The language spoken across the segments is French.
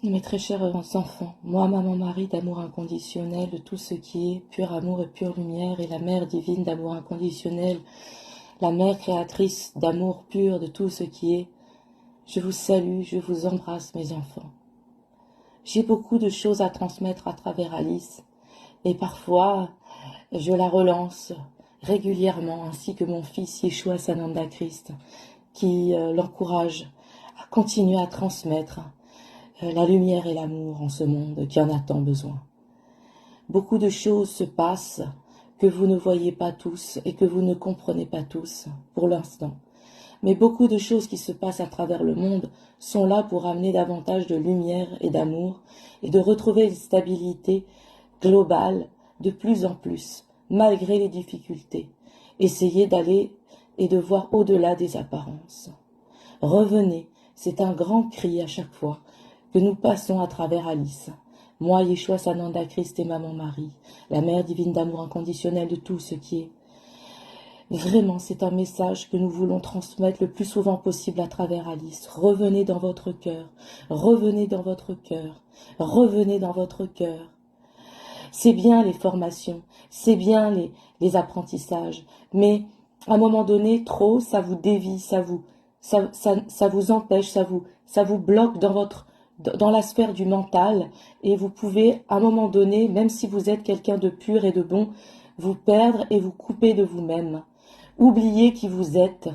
Mes très chers enfants, moi, maman Marie, d'amour inconditionnel, de tout ce qui est pur amour et pure lumière, et la mère divine d'amour inconditionnel, la mère créatrice d'amour pur de tout ce qui est, je vous salue, je vous embrasse, mes enfants. J'ai beaucoup de choses à transmettre à travers Alice, et parfois, je la relance régulièrement, ainsi que mon fils Yeshua Sananda Christ, qui l'encourage à continuer à transmettre la lumière et l'amour en ce monde qui en a tant besoin. Beaucoup de choses se passent que vous ne voyez pas tous et que vous ne comprenez pas tous pour l'instant. Mais beaucoup de choses qui se passent à travers le monde sont là pour amener davantage de lumière et d'amour et de retrouver une stabilité globale de plus en plus, malgré les difficultés. Essayez d'aller et de voir au-delà des apparences. Revenez, c'est un grand cri à chaque fois que nous passons à travers Alice. Moi, Yeshua Sananda Christ et Maman Marie, la mère divine d'amour inconditionnel de tout ce qui est. Vraiment, c'est un message que nous voulons transmettre le plus souvent possible à travers Alice. Revenez dans votre cœur, revenez dans votre cœur, revenez dans votre cœur. C'est bien les formations, c'est bien les apprentissages, mais à un moment donné, trop, ça vous dévie, ça vous empêche, ça vous bloque dans la sphère du mental, et vous pouvez, à un moment donné, même si vous êtes quelqu'un de pur et de bon, vous perdre et vous couper de vous-même. Oubliez qui vous êtes.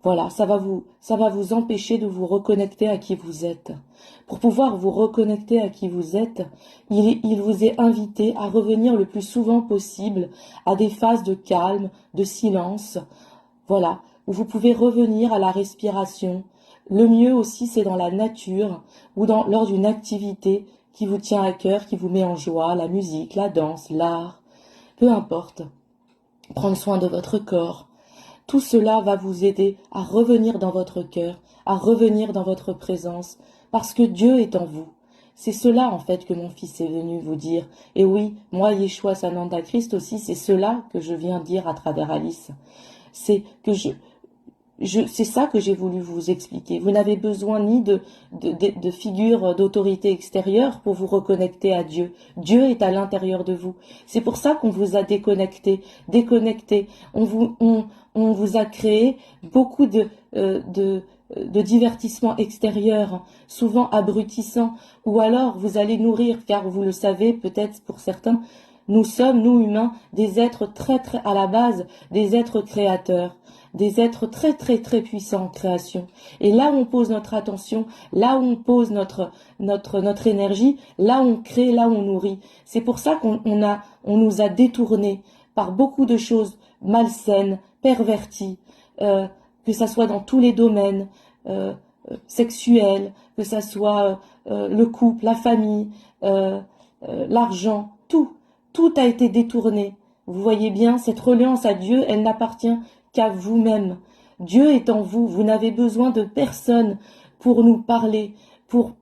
Voilà, ça va vous empêcher de vous reconnecter à qui vous êtes. Pour pouvoir vous reconnecter à qui vous êtes, il vous est invité à revenir le plus souvent possible à des phases de calme, de silence, voilà, où vous pouvez revenir à la respiration. Le mieux aussi, c'est dans la nature ou lors d'une activité qui vous tient à cœur, qui vous met en joie, la musique, la danse, l'art, peu importe. Prendre soin de votre corps. Tout cela va vous aider à revenir dans votre cœur, à revenir dans votre présence, parce que Dieu est en vous. C'est cela, en fait, que mon fils est venu vous dire. Et oui, moi, Yeshua Sananda Christ aussi, c'est cela que je viens dire à travers Alice. C'est que c'est ça que j'ai voulu vous expliquer. Vous n'avez besoin ni de figures d'autorité extérieure pour vous reconnecter à Dieu. Dieu est à l'intérieur de vous. C'est pour ça qu'on vous a déconnecté. On vous a créé beaucoup de divertissements extérieurs, souvent abrutissants, ou alors vous allez nourrir, car vous le savez peut-être pour certains, nous sommes, nous humains, des êtres très à la base, des êtres créateurs, des êtres très puissants en création. Et là où on pose notre attention, là où on pose notre énergie, là où on crée, là où on nourrit. C'est pour ça qu'on nous a détournés par beaucoup de choses malsaines, perverties, que ça soit dans tous les domaines, sexuels, que ça soit le couple, la famille, l'argent, tout. Tout a été détourné. Vous voyez bien, cette reliance à Dieu, elle n'appartient qu'à vous-même. Dieu est en vous. Vous n'avez besoin de personne pour nous parler,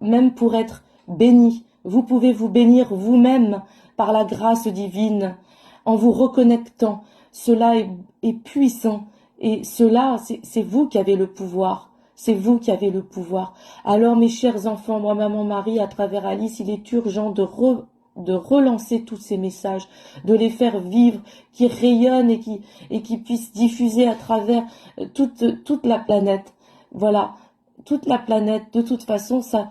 même pour être béni. Vous pouvez vous bénir vous-même par la grâce divine en vous reconnectant. Cela est puissant. Et cela, c'est vous qui avez le pouvoir. C'est vous qui avez le pouvoir. Alors, mes chers enfants, moi, Maman Marie, à travers Alice, il est urgent de relancer tous ces messages, de les faire vivre, qui rayonnent et qui puissent diffuser à travers toute la planète. Voilà, toute la planète, de toute façon, ça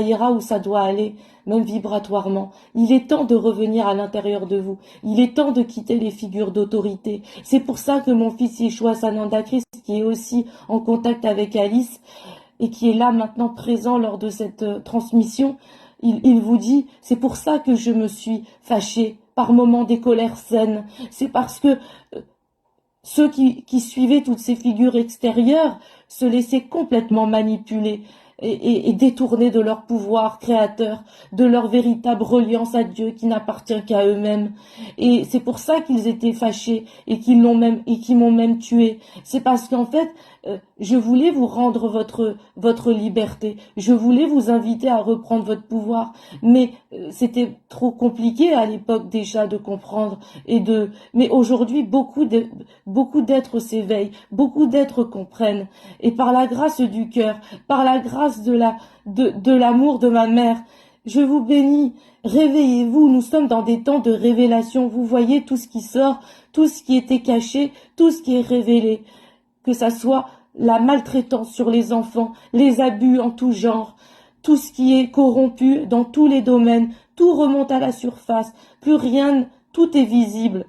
ira où ça doit aller, même vibratoirement. Il est temps de revenir à l'intérieur de vous. Il est temps de quitter les figures d'autorité. C'est pour ça que mon fils Yeshua Sananda Christ, qui est aussi en contact avec Alice, et qui est là maintenant présent lors de cette transmission, il vous dit, c'est pour ça que je me suis fâchée par moments des colères saines. C'est parce que ceux qui suivaient toutes ces figures extérieures se laissaient complètement manipuler et détourner de leur pouvoir créateur, de leur véritable reliance à Dieu qui n'appartient qu'à eux-mêmes. Et c'est pour ça qu'ils étaient fâchés et qui m'ont même tué. C'est parce qu'en fait, je voulais vous rendre votre liberté. Je voulais vous inviter à reprendre votre pouvoir. Mais c'était trop compliqué à l'époque déjà de comprendre mais aujourd'hui, beaucoup d'êtres s'éveillent, beaucoup d'êtres comprennent. et par la grâce du cœur, par la grâce de l'amour de ma mère, je vous bénis. Réveillez-vous, nous sommes dans des temps de révélation. Vous voyez tout ce qui sort, tout ce qui était caché, tout ce qui est révélé. Que ça soit la maltraitance sur les enfants, les abus en tout genre, tout ce qui est corrompu dans tous les domaines, tout remonte à la surface, plus rien, tout est visible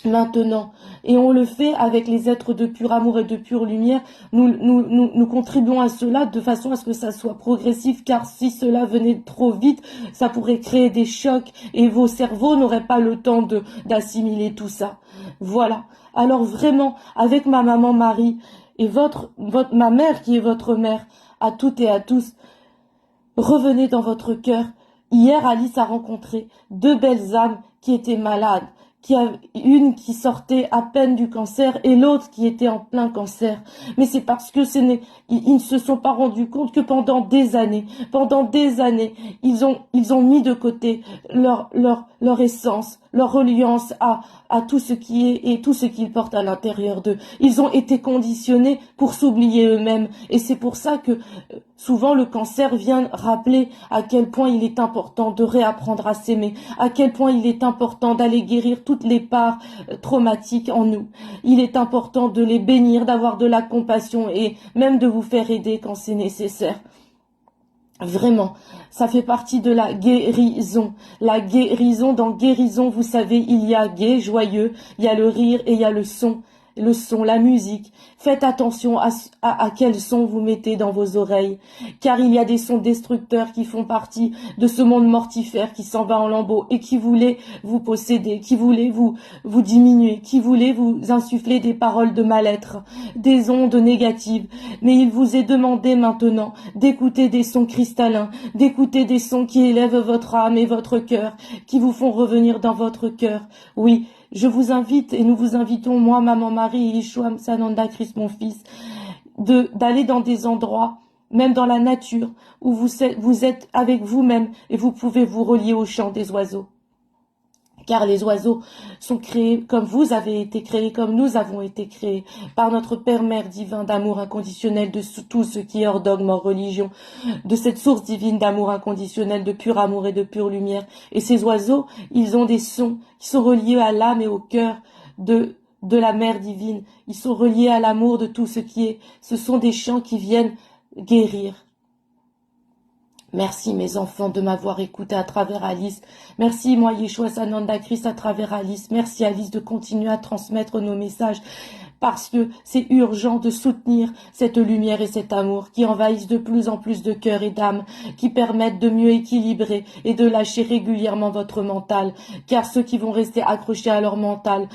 maintenant. Et on le fait avec les êtres de pur amour et de pure lumière. Nous contribuons à cela de façon à ce que ça soit progressif, car si cela venait trop vite, ça pourrait créer des chocs et vos cerveaux n'auraient pas le temps d'assimiler tout ça. Voilà. Alors vraiment, avec ma maman Marie et ma mère qui est votre mère, à toutes et à tous, revenez dans votre cœur. Hier, Alice a rencontré deux belles âmes qui étaient malades, une qui sortait à peine du cancer et l'autre qui était en plein cancer. Mais c'est parce que ils ne se sont pas rendus compte que pendant des années, ils ont mis de côté leur essence, leur reliance à tout ce qui est et tout ce qu'ils portent à l'intérieur d'eux. Ils ont été conditionnés pour s'oublier eux-mêmes. Et c'est pour ça que souvent le cancer vient rappeler à quel point il est important de réapprendre à s'aimer, à quel point il est important d'aller guérir toutes les parts traumatiques en nous. Il est important de les bénir, d'avoir de la compassion et même de vous faire aider quand c'est nécessaire. Vraiment, ça fait partie de la guérison. La guérison, dans guérison, vous savez, il y a gai, joyeux, il y a le rire et il y a le son, la musique. Faites attention à quel son vous mettez dans vos oreilles, car il y a des sons destructeurs qui font partie de ce monde mortifère qui s'en va en lambeaux et qui voulait vous posséder, qui voulait vous diminuer, qui voulait vous insuffler des paroles de mal-être, des ondes négatives. Mais il vous est demandé maintenant d'écouter des sons cristallins, d'écouter des sons qui élèvent votre âme et votre cœur, qui vous font revenir dans votre cœur. Oui, je vous invite et nous vous invitons, moi, Maman Marie et Yeshua Sananda Christ, mon fils, d'aller dans des endroits, même dans la nature, où vous êtes avec vous-même et vous pouvez vous relier au chant des oiseaux. Car les oiseaux sont créés comme vous avez été créés, comme nous avons été créés, par notre Père Mère divin d'amour inconditionnel de tout ce qui est hors dogme, hors religion, de cette source divine d'amour inconditionnel, de pur amour et de pure lumière. Et ces oiseaux, ils ont des sons qui sont reliés à l'âme et au cœur de la Mère divine. Ils sont reliés à l'amour de tout ce qui est. Ce sont des chants qui viennent guérir. Merci mes enfants de m'avoir écouté à travers Alice. Merci moi Yeshua Sananda Christ à travers Alice. Merci Alice de continuer à transmettre nos messages parce que c'est urgent de soutenir cette lumière et cet amour qui envahissent de plus en plus de cœurs et d'âmes, qui permettent de mieux équilibrer et de lâcher régulièrement votre mental. Car ceux qui vont rester accrochés à leur mental,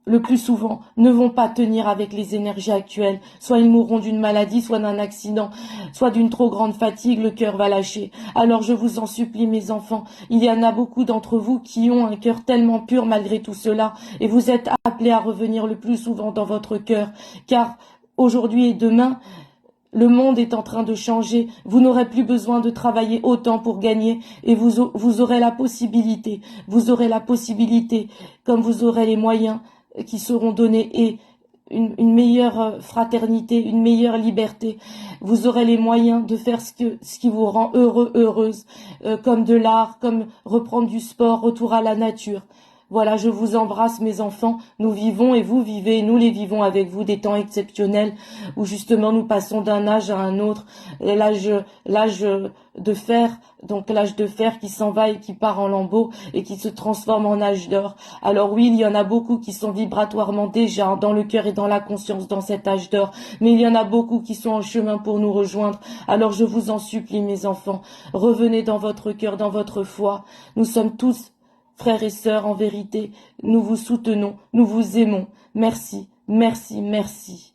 le plus souvent, ne vont pas tenir avec les énergies actuelles. Soit ils mourront d'une maladie, soit d'un accident, soit d'une trop grande fatigue, le cœur va lâcher. Alors je vous en supplie, mes enfants, il y en a beaucoup d'entre vous qui ont un cœur tellement pur malgré tout cela, et vous êtes appelés à revenir le plus souvent dans votre cœur, car aujourd'hui et demain, le monde est en train de changer. Vous n'aurez plus besoin de travailler autant pour gagner et vous aurez la possibilité, comme vous aurez les moyens qui seront donnés et une meilleure fraternité, une meilleure liberté. Vous aurez les moyens de faire ce qui vous rend heureux, heureuse, comme de l'art, comme reprendre du sport, retour à la nature. Voilà, je vous embrasse mes enfants, nous vivons et vous vivez, nous les vivons avec vous des temps exceptionnels où justement nous passons d'un âge à un autre, l'âge de fer, donc l'âge de fer qui s'en va et qui part en lambeaux et qui se transforme en âge d'or. Alors oui, il y en a beaucoup qui sont vibratoirement déjà dans le cœur et dans la conscience dans cet âge d'or, mais il y en a beaucoup qui sont en chemin pour nous rejoindre. Alors je vous en supplie mes enfants, revenez dans votre cœur, dans votre foi. Nous sommes tous frères et sœurs, en vérité, nous vous soutenons, nous vous aimons. Merci, merci, merci.